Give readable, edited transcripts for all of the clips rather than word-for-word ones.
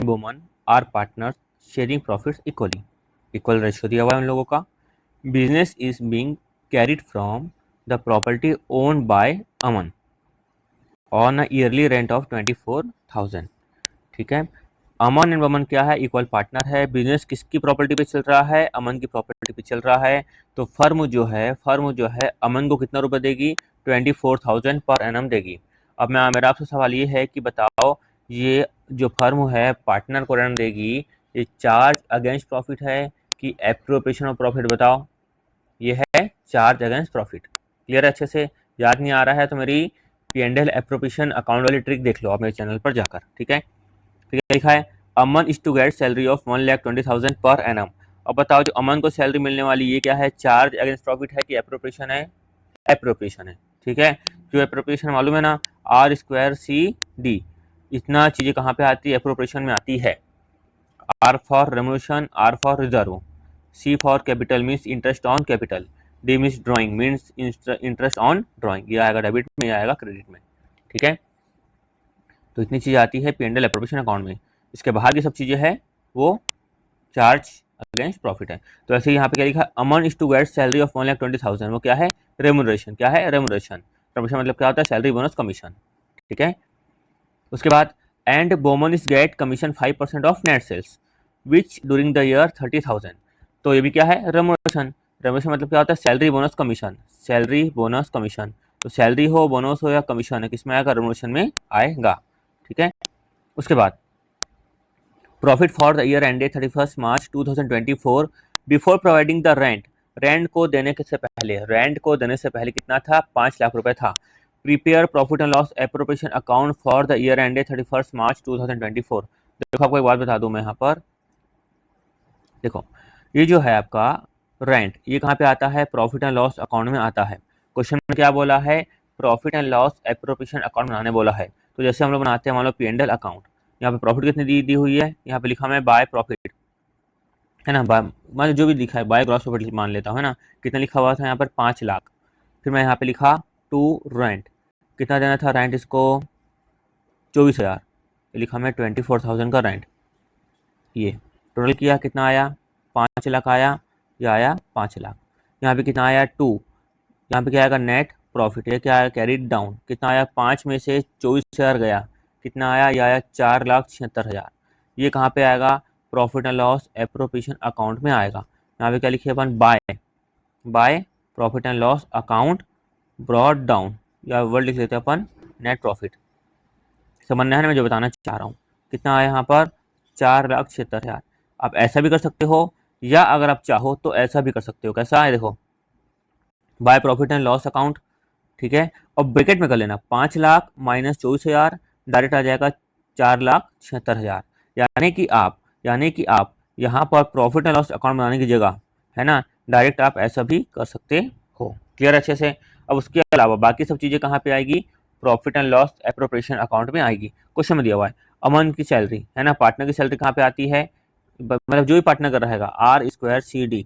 Woman are partners sharing profits equally, equal ratio दिया हुआ है उन लोगों का। Business is being carried from the property owned by Aman on a yearly rent of 24,000। ठीक है, अमन एंड वमन क्या है, इक्वल पार्टनर है। बिजनेस किसकी प्रॉपर्टी पे चल रहा है, अमन की प्रॉपर्टी पे चल रहा है। तो फर्म जो है अमन को कितना रुपए देगी, 24,000 पर एनम देगी। अब मेरा आपसे सवाल ये है कि बताओ, ये जो फर्म है पार्टनर को एनम देगी, ये चार्ज अगेंस्ट प्रॉफिट है कि एप्रोप्रिएशन ऑफ प्रॉफिट, बताओ। ये है चार्ज अगेंस्ट प्रॉफिट। क्लियर है, अच्छे से याद नहीं आ रहा है तो मेरी P&L एप्रोप्रिएशन अकाउंट वाली ट्रिक देख लो आप मेरे चैनल पर जाकर। ठीक है, लिखा है Aman is to get salary of 1,20,000 per annum. अब बताओ, जो अमन को सैलरी मिलने वाली ये क्या है, चार्ज अगेंस्ट प्रॉफिट है कि एप्रोप्रिएशन है, एप्रोप्रिएशन है। ठीक है, जो एप्रोप्रिएशन मालूम है ना, R²CD, इतना चीजें कहाँ पे आती है, एप्रोप्रिएशन में आती है। R for remuneration, R for reserve, C for capital means interest on capital, D means drawing means interest on drawing. ये आएगा डेबिट में, ये आएगा क्रेडिट में। ठीक है, तो इतनी चीज़ें आती है P&L एप्रोप्रिएशन अकाउंट में। इसके बाहर की सब चीज़ें हैं वो चार्ज अगेंस्ट प्रॉफिट है। तो ऐसे यहाँ पे क्या लिखा है, Aman is to get salary of 1,20,000, वो क्या है, रेम्यूनरेशन। क्या है, रेम्यूनरेशन। रेम्यूनरेशन मतलब क्या होता है, सैलरी बोनस कमीशन। ठीक है, उसके बाद and Boman is get commission 5% of net sales which during the year 30,000। तो ये भी क्या है, रेम्यूनरेशन। रेम्यूनरेशन मतलब क्या होता है, salary bonus commission, salary bonus commission. तो सैलरी हो, बोनस हो या कमीशन है, किसमें आएगा, रेम्यूनरेशन में आएगा। ठीक है, उसके बाद profit for the year ended 31 March 2024 before providing the rent. Rent को देने से पहले, रेंट को देने से पहले कितना था, 5 लाख रुपए था। Prepare profit and loss appropriation account for the year ended 31 मार्च 2024। देखो आपको एक बात बता दूं मैं यहाँ पर, देखो ये जो है आपका रेंट, ये कहाँ पे आता है, प्रॉफिट एंड लॉस अकाउंट में आता है। क्वेश्चन में क्या बोला है, profit and loss appropriation account बनाने बोला है। तो जैसे हम लोग बनाते हैं मान लो P&L अकाउंट, यहाँ पे प्रॉफिट कितनी दी हुई है, यहाँ पे लिखा मैं बाय प्रॉफिट, है ना, बाय मतलब जो भी लिखा है, बाय ग्रॉस प्रॉफिट मान लेता हूँ, है ना। कितना लिखा हुआ था यहाँ पर, 5 लाख। फिर मैं यहाँ पे लिखा टू रेंट, कितना देना था रेंट इसको, 24,000। लिखा मैं 24,000 का रेंट। ये टोटल किया कितना आया, 5 लाख आया, ये आया 5 लाख। यहाँ पे कितना आया, 2। यहाँ पे क्या आएगा, नेट प्रॉफिट। ये क्या आया, कैरीड डाउन, कितना आया, 5 में से 24,000 गया, कितना आया, ये आया 4,76,000। ये कहाँ पे आएगा, profit and loss appropriation account में आएगा। यहाँ पे क्या लिखे अपन, by, by profit and loss account brought down, या वर्ड लिख लेते हैं अपन, नेट प्रॉफिट। समझना है ना मैं जो बताना चाह रहा हूँ। कितना आया यहाँ पर, 4,76,000। आप ऐसा भी कर सकते हो, या अगर आप चाहो तो ऐसा भी कर सकते हो। कैसा है, देखो bye profit and loss account, ठीक है, और ब्रैकेट में कर लेना, 5 लाख माइनस 24,000, डायरेक्ट आ जाएगा 4,76,000। यानी कि आप यहाँ पर प्रॉफिट एंड लॉस अकाउंट बनाने की जगह, है ना, डायरेक्ट आप ऐसा भी कर सकते हो। क्लियर अच्छे से। अब उसके अलावा बाकी सब चीज़ें कहाँ पे आएगी, profit and loss appropriation account में आएगी। क्वेश्चन में दिया हुआ है अमन की सैलरी, है ना, पार्टनर की सैलरी कहाँ पे आती है, मतलब जो भी पार्टनर कर रहेगा, R²CD।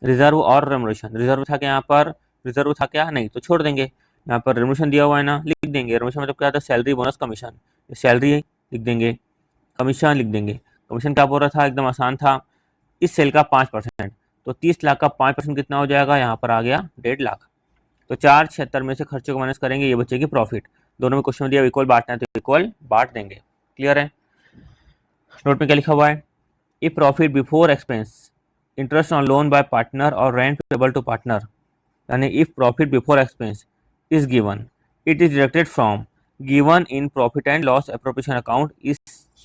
रिजर्व और रेम्यूनरेशन, रिजर्व था क्या यहाँ पर, रिजर्व था क्या, नहीं तो छोड़ देंगे। यहाँ पर रेम्यूनरेशन दिया हुआ है ना, लिख देंगे। रेम्यूनरेशन मतलब क्या था, सैलरी बोनस कमीशन, सैलरी लिख देंगे, कमीशन लिख देंगे। कमीशन क्या बोल रहा था, एकदम आसान था, इस सेल का 5%। तो 30 लाख का 5% कितना हो जाएगा, यहाँ पर आ गया 1.5 लाख। तो 4,76 में से खर्चे को माइनस करेंगे, ये बचेगी प्रॉफिट। दोनों में क्वेश्चन दिया इक्वल बांटना है तो इक्वल बांट देंगे। क्लियर है। नोट में क्या लिखा हुआ है, ई profit before expense, interest on loan by partner और रेंट पेबल टू पार्टनर, यानी if profit before expense is given, it is deducted from given in profit and loss appropriation account is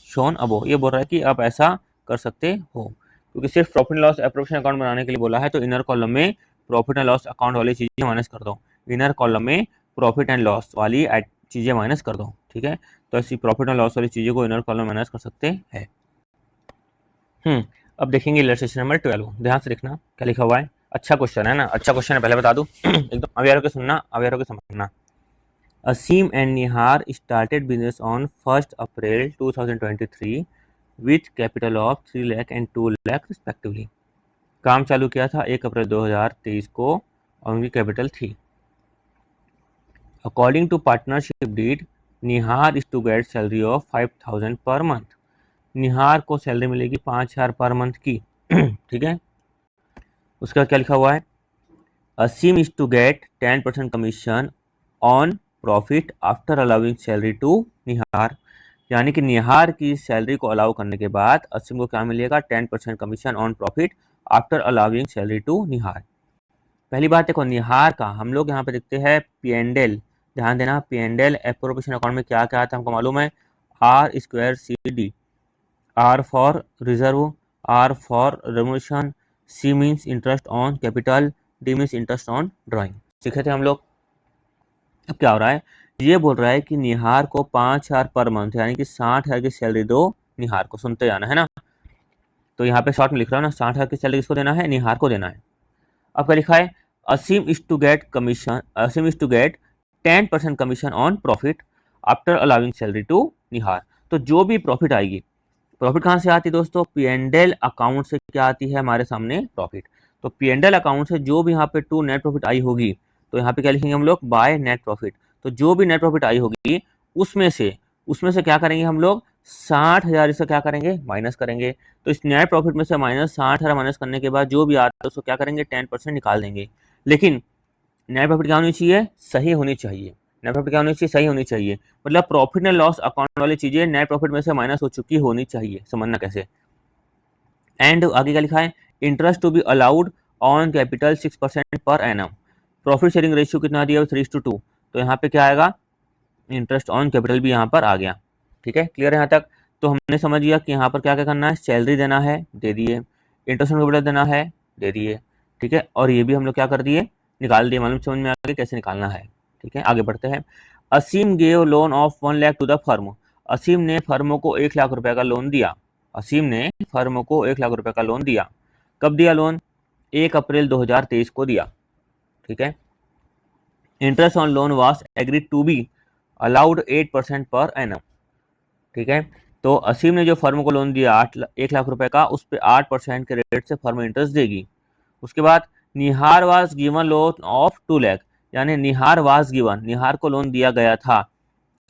shown above. ये बोल रहा है कि आप ऐसा कर सकते हो, क्योंकि सिर्फ profit and loss appropriation account बनाने के लिए बोला है। तो इनर कॉलम में प्रॉफिट एंड लॉस अकाउंट वाली चीज़ें माइनस कर दो, इनर कॉलम में प्रॉफिट एंड लॉस वाली चीज़ें माइनस कर दो। ठीक है, तो ऐसी प्रॉफिट एंड लॉस वाली चीज़ों को इनर कॉलम में माइनस कर सकते हैं। अब देखेंगे इलस्ट्रेशन नंबर 12, ध्यान से देखना क्या लिखा हुआ है। अच्छा क्वेश्चन है ना, अच्छा क्वेश्चन है, पहले बता दूं एकदम अवेयर होकर सुनना, अवेयर होकर समझना। Asim and Nihar started business on 1 April 2023 with capital of 3 lakh and 2 lakh respectively. काम चालू किया था 1 अप्रैल 2023 को और उनकी कैपिटल थी। According to partnership deed, Nihar is to get salary of 5,000 per month. निहार को सैलरी मिलेगी 5,000 पर मंथ की। ठीक है, उसका क्या लिखा हुआ है, असीम is to get 10% commission on profit after allowing salary to Nihar, यानी कि निहार की सैलरी को अलाउ करने के बाद असीम को क्या मिलेगा, 10% commission on profit after allowing salary to Nihar. पहली बात देखो, निहार का हम लोग यहाँ पे देखते हैं पी&एल, ध्यान देना, पी&एल एप्रोप्रिएशन अकाउंट में क्या क्या आता है हमको मालूम है, R²CD, R for reserve, R for remuneration, C means interest on capital, D means interest on drawing, सीखे थे हम लोग। अब क्या हो रहा है, ये बोल रहा है कि निहार को 5,000 पर मंथ यानी कि 60,000 की सैलरी दो निहार को, सुनते जाना है ना। तो यहाँ पे शॉर्ट में लिख रहा हूँ ना, 60,000 की सैलरी किसको देना है, निहार को देना है। अब क्या लिखा है, असीम is to get commission, Aseem is to get 10% commission on profit after allowing salary to Nihar. तो जो भी प्रॉफिट आएगी, प्रॉफिट कहाँ से आती है दोस्तों, पी&एल अकाउंट से क्या आती है हमारे सामने प्रॉफिट। तो पी&एल अकाउंट से जो भी यहाँ पे टू नेट प्रॉफिट आई होगी, तो यहाँ पे क्या लिखेंगे हम लोग, बाय नेट प्रॉफिट। तो जो भी नेट प्रॉफिट आई होगी उसमें से क्या करेंगे हम लोग, 60,000 इससे क्या करेंगे, माइनस करेंगे। तो इस नेट प्रॉफिट में से माइनस 60,000 माइनस करने के बाद जो भी आता है उसको क्या करेंगे, 10% निकाल देंगे। लेकिन नेट प्रॉफिट क्या होनी चाहिए, सही होनी चाहिए। नेट प्रॉफिट क्या होनी चाहिए, सही होनी चाहिए। मतलब प्रॉफिट एंड लॉस अकाउंट वाली चीजें नेट प्रॉफिट में से माइनस हो चुकी होनी चाहिए, समझना कैसे। एंड आगे क्या लिखा है, interest to be allowed on capital 6% per annum, profit sharing ratio कितना दिया, 3:2। तो यहाँ पे क्या आएगा, इंटरेस्ट ऑन कैपिटल भी यहाँ पर आ गया। ठीक है, क्लियर है यहाँ तक। तो हमने समझ लिया कि यहाँ पर क्या क्या करना है, सैलरी देना है, दे दिए, इंटरेस्ट ऑन कैपिटल देना है, दे दिए। ठीक है, और ये भी हम लोग क्या कर दिए, निकाल दिए, मालूम समझ में आ गया कैसे निकालना है। ठीक है, आगे बढ़ते हैं। Aseem gave loan of 1 lakh to the firm, Aseem ने फर्म को 1 लाख रुपए का लोन दिया, असीम ने फर्म को 1 लाख रुपए का लोन दिया। कब दिया लोन, 1 अप्रैल 2023 को दिया। ठीक है, interest on loan was agreed to be allowed 8% per annum. ठीक है, तो असीम ने जो फर्म को लोन दिया 1 लाख रुपए का, उस पर 8% के रेट से फर्म इंटरेस्ट देगी। उसके बाद Nihar was given loan of 2 lakh, यानी निहार वाज गिवन, निहार को लोन दिया गया था।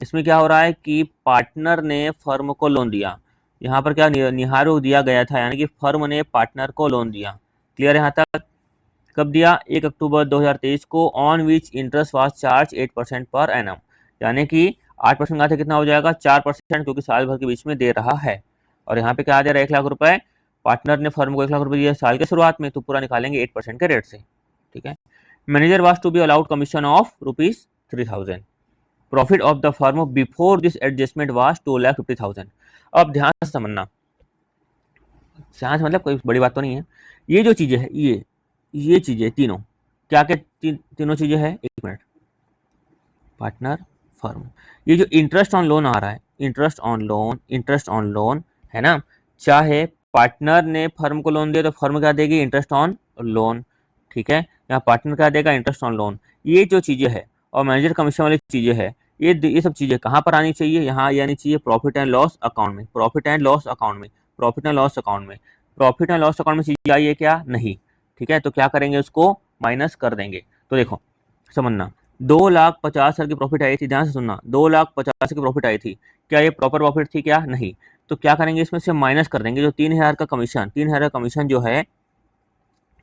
इसमें क्या हो रहा है कि पार्टनर ने फर्म को लोन दिया, यहाँ पर क्या निहार को दिया गया था, यानी कि फर्म ने पार्टनर को लोन दिया। क्लियर है यहाँ तक। कब दिया, 1 अक्टूबर 2023 को, on which interest was charge 8% per annum, यानी कि 8% का कितना हो जाएगा, 4%, क्योंकि साल भर के बीच में दे रहा है। और यहाँ पे क्या आ जा रहा है, 1 लाख रुपए, पार्टनर ने फर्म को 1 लाख रुपए दिया साल के शुरुआत में, तो पूरा निकालेंगे 8% के रेट से। ठीक है, manager was to be allowed commission of ₹3,000, profit of the firm before this adjustment was 2,50,000। अब ध्यान से समझना, ध्यान से मतलब कोई बड़ी बात तो नहीं है। ये जो चीजें है, ये चीजें तीनों क्या क्या तीनों चीजें हैं, एक मिनट, पार्टनर, फर्म, ये जो इंटरेस्ट ऑन लोन आ रहा है, interest on loan, interest on loan है ना, चाहे पार्टनर ने फर्म को लोन दिया तो फर्म क्या देगी, इंटरेस्ट ऑन लोन। ठीक है, यहाँ पार्टनर क्या देगा, इंटरेस्ट ऑन लोन। ये जो चीजें है और मैनेजर कमीशन वाली चीजें है, ये सब चीजें कहाँ पर आनी चाहिए, यहाँ आनी चाहिए प्रॉफिट एंड लॉस अकाउंट में, प्रॉफिट एंड लॉस अकाउंट में, प्रॉफिट एंड लॉस अकाउंट में। प्रॉफिट एंड लॉस अकाउंट में चीजें आई है क्या, नहीं। ठीक है, तो क्या करेंगे, उसको माइनस कर देंगे। तो देखो समझना, 2,50,000 की प्रॉफिट आई थी, ध्यान से सुनना, 2,50,000 की प्रॉफिट आई थी, क्या ये प्रॉपर प्रॉफिट थी क्या, नहीं। तो क्या करेंगे, इसमें से माइनस कर देंगे जो 3,000 का कमीशन, 3,000 का कमीशन जो है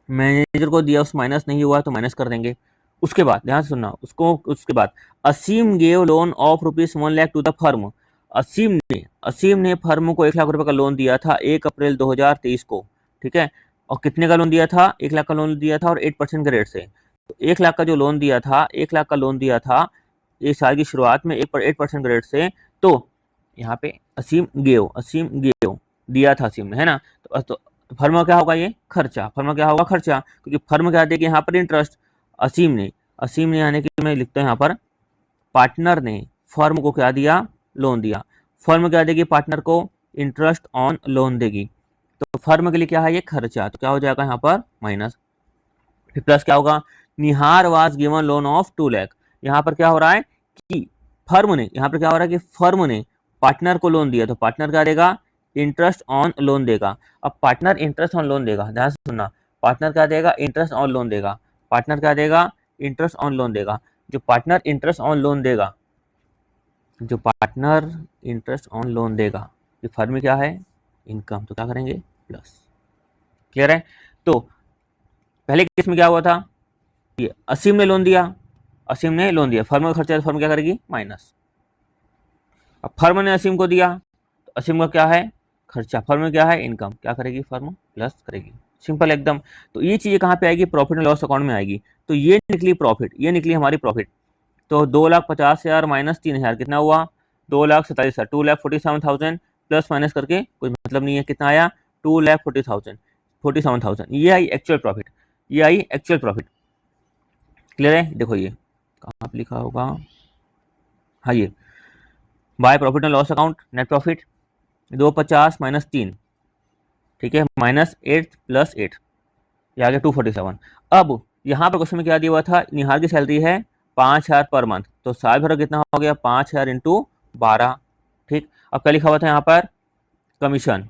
मैनेजर को दिया, उस माइनस नहीं हुआ तो माइनस कर देंगे। उसके बाद ध्यान से सुनना, उसके बाद Aseem gave loan of ₹1 lakh to the firm, Aseem ने फर्म को 1 लाख रुपए का लोन दिया था 1 अप्रैल 2023 को। ठीक है, और कितने का लोन दिया था, 1 लाख का लोन दिया था और 8% के रेट से। तो 1 लाख का जो लोन दिया था, 1 लाख का लोन दिया था एक साल की शुरुआत में 8% के रेट से। तो यहाँ पे असीम गेव दिया था असीम ने, है ना। तो फर्म का क्या होगा, ये खर्चा, फर्म का क्या होगा, खर्चा, क्योंकि फर्म क्या देगी यहाँ पर, इंटरेस्ट। असीम ने यानी कि मैं लिखता हूँ यहाँ पर, पार्टनर ने फर्म को क्या दिया, लोन दिया। फर्म क्या देगी, पार्टनर को इंटरेस्ट ऑन लोन देगी। तो फर्म के लिए क्या है, ये खर्चा, तो क्या हो जाएगा यहाँ पर माइनस, फिर प्लस क्या होगा, Nihar was given loan of 2 lakh. यहाँ पर क्या हो रहा है कि फर्म ने, यहाँ पर क्या हो रहा है कि फर्म ने पार्टनर को लोन दिया, तो पार्टनर क्या देगा, इंटरेस्ट ऑन लोन देगा। अब पार्टनर इंटरेस्ट ऑन लोन देगा, ध्यान से सुनना, पार्टनर क्या देगा, इंटरेस्ट ऑन लोन देगा, पार्टनर क्या देगा, इंटरेस्ट ऑन लोन देगा। जो पार्टनर इंटरेस्ट ऑन लोन देगा, जो पार्टनर इंटरेस्ट ऑन लोन देगा, ये फर्म क्या है, इनकम, तो क्या करेंगे प्लस। क्लियर है। तो पहले केस में क्या हुआ था, ये असीम ने लोन दिया, असीम ने लोन दिया, फर्म का खर्चा है तो फर्म क्या करेगी माइनस। अब फर्म ने असीम को दिया तो असीम का क्या है खर्चा, फर्म में क्या है इनकम, क्या करेगी फर्म प्लस करेगी, सिंपल एकदम। तो ये चीज़ें कहाँ पे आएगी, प्रॉफिट एंड लॉस अकाउंट में आएगी। तो ये निकली प्रॉफिट, ये निकली हमारी प्रॉफिट। तो 2,50,000 माइनस 3,000 कितना हुआ, 2,47,000, 2,47,000 प्लस माइनस करके कोई मतलब नहीं है, कितना आया 2,40,000, 47,000, ये आई एक्चुअल प्रॉफिट, ये आई एक्चुअल प्रॉफिट। क्लियर है। देखो ये कहाँ पे लिखा होगा, हाँ ये bye profit and loss account, net profit 250 minus 3, ठीक है, माइनस 8 प्लस 8, ये आ गया 247। अब यहाँ पर क्वेश्चन में क्या दिया हुआ था, निहार की सैलरी है 5,000 पर मंथ, तो साल भर कितना हो गया 5,000 इंटू 12, ठीक। अब क्या लिखा हुआ था यहाँ पर कमीशन,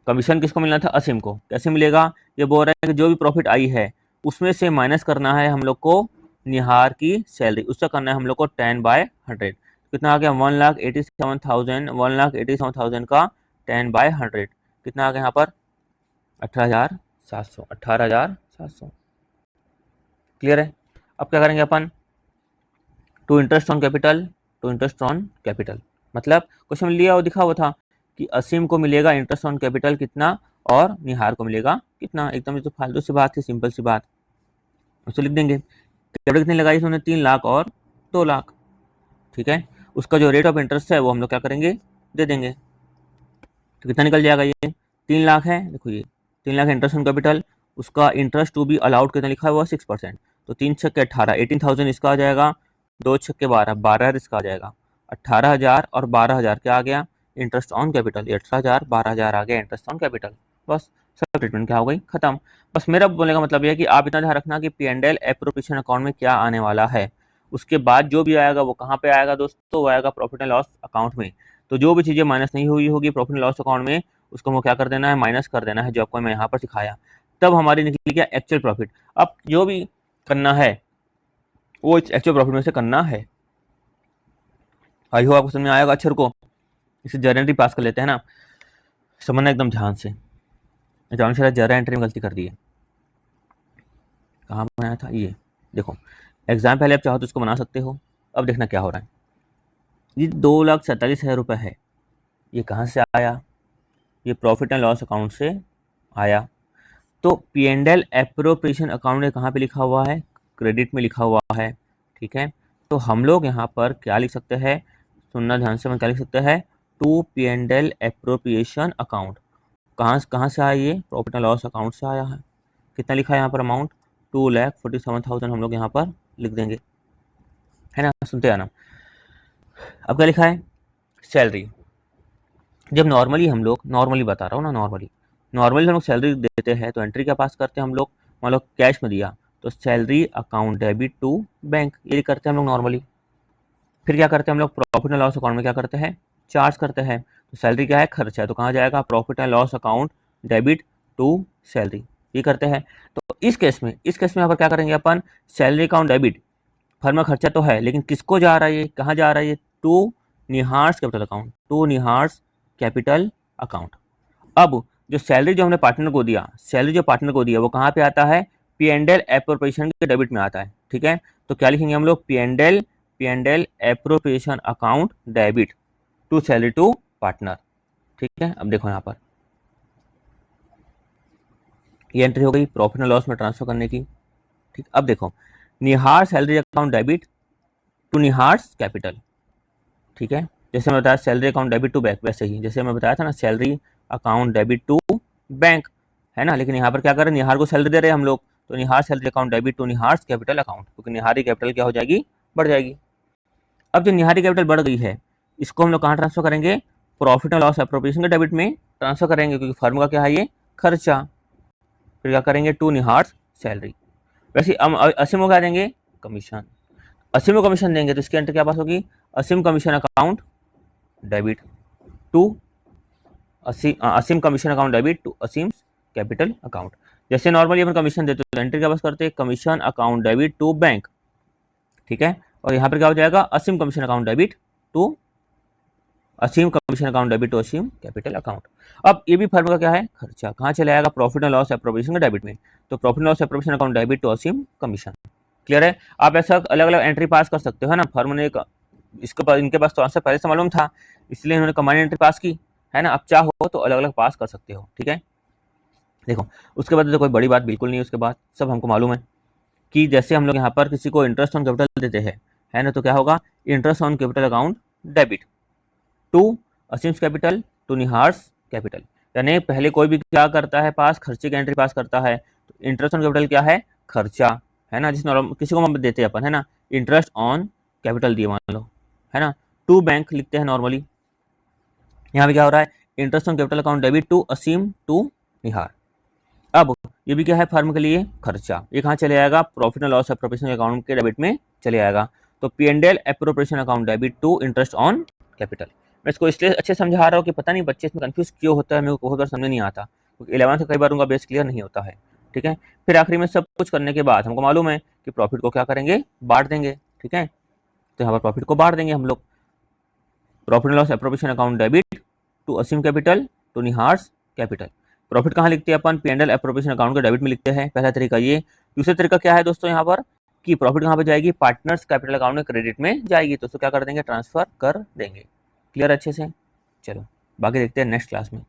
कमीशन किसको मिलना था असीम को, कैसे मिलेगा, ये बोल रहे हैं कि जो भी प्रॉफिट आई है उसमें से माइनस करना है हम लोग को निहार की सैलरी, उसका करना है हम लोग को 10/100, कितना आ गया 1,87,000, 1,87,000 का 10/100 कितना आ गया यहाँ पर 18,700, 18,700। क्लियर है। अब क्या करेंगे अपन, to interest on capital, to interest on capital, मतलब क्वेश्चन लिया और दिखा हुआ था कि असीम को मिलेगा इंटरेस्ट ऑन कैपिटल कितना और निहार को मिलेगा कितना, एकदम ये तो फालतू सी बात थी, सिंपल सी बात, उसको लिख देंगे। कैपिटल कितनी लगाई उसने 3 लाख और 2 लाख, ठीक है, उसका जो रेट ऑफ इंटरेस्ट है वो हम लोग क्या करेंगे दे देंगे, तो कितना निकल जाएगा, ये 3 लाख है, देखो ये 3 लाख इंटरेस्ट ऑन कैपिटल, उसका इंटरेस्ट टू बी अलाउड कितना लिखा हुआ 6%, तो 3 छक्के 18, 18,000 इसका आ जाएगा, 2 छक्के 12, 12 इसका आ जाएगा, 18,000 और 12,000 क्या आ गया इंटरेस्ट ऑन कैपिटल, 18,000 12,000 आ गया इंटरेस्ट ऑन कैपिटल, बस सब ट्रीटमेंट क्या हो गई खत्म। बस मेरा बोलने का मतलब यह है कि आप इतना ध्यान रखना कि P&L एप्रोप्रिएशन अकाउंट में क्या आने वाला है, उसके बाद जो भी आएगा वो कहाँ पे आएगा दोस्तों, वो आएगा प्रॉफिट एंड लॉस अकाउंट में। तो जो भी चीज़ें माइनस नहीं हुई होगी प्रॉफिट एंड लॉस अकाउंट में, उसको हमको क्या कर देना है माइनस कर देना है, जो आपको मैं यहाँ पर सिखाया, तब हमारी निकली क्या एक्चुअल प्रॉफिट। अब जो भी करना है वो एक्चुअल प्रॉफिट में से करना है। आई हो आपको समझ में आएगा अक्षर को, इसे जर्नल एंट्री पास कर लेते हैं ना, समझना एकदम ध्यान से। एग्जाम से जर्नल एंट्री में गलती कर दी है, कहाँ बनाया था ये, देखो एग्जाम पहले आप चाहो तो इसको बना सकते हो। अब देखना क्या हो रहा है, ये 2,47,000 रुपये है, ये कहाँ से आया, ये प्रॉफिट एंड लॉस अकाउंट से आया। तो P&L एप्रोप्रिएशन अकाउंट में कहाँ पे लिखा हुआ है, क्रेडिट में लिखा हुआ है, ठीक है। तो हम लोग यहाँ पर क्या लिख सकते हैं, सुनना ध्यान से, मैं क्या लिख सकते हैं, टू P&L एप्रोप्रिएशन अकाउंट, कहाँ से आया, ये प्रॉफिट एंड लॉस अकाउंट से आया है। कितना लिखा है यहाँ पर अमाउंट 2,47,000 हम लोग यहाँ पर लिख देंगे, है ना, सुनते आना। अब क्या लिखा है सैलरी, जब नॉर्मली हम लोग, नॉर्मली बता रहा हूँ ना, नॉर्मली हम लोग सैलरी देते हैं तो एंट्री क्या पास करते हैं हम लोग, मान लो कैश में दिया तो salary account debit to bank, ये करते हैं हम लोग नॉर्मली। फिर क्या करते हैं हम लोग प्रॉफिट एंड लॉस अकाउंट में क्या करते हैं चार्ज करते हैं, तो सैलरी क्या है खर्चा है, तो कहाँ जाएगा profit and loss account debit to salary, ये करते हैं। तो इस केस में यहाँ पर क्या करेंगे अपन, सैलरी अकाउंट डेबिट, फर्म का खर्चा तो है लेकिन किसको जा रहा है, ये कहाँ जा रहा है, ये to Nihar's capital account, to Nihar's capital account. अब जो सैलरी जो हमने पार्टनर को दिया, सैलरी जो पार्टनर को दिया वो कहाँ पे आता है P&L एप्रोप्रिएशन के डेबिट में आता है, ठीक है। तो क्या लिखेंगे हम लोग P&L appropriation account debit to salary to partner, ठीक है। अब देखो यहाँ पर ये एंट्री हो गई प्रॉफिट एंड लॉस में ट्रांसफर करने की, ठीक। अब देखो Nihar salary account debit to Nihar's capital, ठीक है। जैसे मैं बताया salary account debit to bank, वैसे ही जैसे मैं बताया था ना salary account debit to bank, है ना। लेकिन यहाँ पर क्या कर रहे हैं, निहार को सैलरी दे रहे हैं हम लोग, तो Nihar salary account debit to Nihar's capital account, क्योंकि निहारी कैपिटल क्या हो जाएगी बढ़ जाएगी। अब जो निहारी कैपिटल बढ़ गई है इसको हम लोग कहाँ ट्रांसफर करेंगे, प्रॉफिट एंड लॉस एप्रोप्रिएशन के डेबिट में ट्रांसफर करेंगे, क्योंकि फर्म का क्या है ये खर्चा। फिर क्या करेंगे टू निहार्स सैलरी, वैसे असीम को क्या देंगे कमीशन, असीम को कमीशन देंगे तो इसकी एंट्री क्या पास होगी, Aseem commission account debit to Aseem commission account debit to Aseem capital account. जैसे नॉर्मली अपन कमीशन देते तो एंट्री क्या पास करते हैं commission account debit to bank, ठीक है। और यहाँ पर क्या हो जाएगा Aseem commission account debit to Aseem commission account debit to Aseem capital account. अब ये भी फर्म का क्या है, खर्चा। कहाँ चले आएगा, प्रॉफिट एंड लॉस एप्रोप्रिएशन के डेबिट में। तो profit and loss appropriation account debit to Aseem commission. Clear है। आप ऐसा अलग अलग एंट्री पास कर सकते हो, है ना। फर्म ने इसके पास, इनके पास तो आंसर पहले से मालूम था, इसलिए इन्होंने कंबाइंड एंट्री पास की, है ना। अब चाहो तो अलग अलग पास कर सकते हो, ठीक है। देखो उसके बाद तो कोई बड़ी बात बिल्कुल नहीं है। उसके बाद सब हमको मालूम है कि जैसे हम लोग यहाँ पर किसी को इंटरेस्ट ऑन कैपिटल देते हैं, है ना, तो क्या होगा, interest on capital account debit to Aseem's capital to Nihar's capital. यानी पहले कोई भी क्या करता है, पास खर्चे की एंट्री पास करता है, तो इंटरेस्ट ऑन कैपिटल क्या है, खर्चा, है ना। जिस नॉर्मल किसी को हम देते हैं अपन, है ना, इंटरेस्ट ऑन कैपिटल दिए मान लो, है ना, टू बैंक लिखते हैं नॉर्मली। यहाँ पे क्या हो रहा है, interest on capital account debit to Aseem to Nihar. अब ये भी क्या है, फर्म के लिए खर्चा। ये कहाँ चले आएगा, profit and loss appropriation account के डेबिट में चले आएगा। तो P and L appropriation account debit to interest on capital. मैं इसको इसलिए अच्छे समझा रहा हूँ कि पता नहीं बच्चे इसमें कंफ्यूज क्यों होता है, मेरे को बहुत बार समझ नहीं आता, क्योंकि 11th से कई बार उनका बेस क्लियर नहीं होता है, ठीक है। फिर आखिरी में सब कुछ करने के बाद हमको मालूम है कि प्रॉफिट को क्या करेंगे, बांट देंगे, ठीक है। तो यहाँ पर प्रॉफिट को बांट देंगे हम लोग। Profit and loss appropriation account debit to Aseem capital to Nihar's capital. Profit कहाँ लिखते हैं अपन, पी&एल एप्रोप्रिएशन अकाउंट के डेबिट में लिखते हैं, पहला तरीका ये। दूसरा तरीका क्या है दोस्तों, यहाँ पर कि प्रॉफिट कहाँ पे जाएगी, पार्टनर्स कैपिटल अकाउंट में क्रेडिट में जाएगी, तो उसको क्या कर देंगे, ट्रांसफर कर देंगे। क्लियर अच्छे से। चलो बाकी देखते हैं नेक्स्ट क्लास में।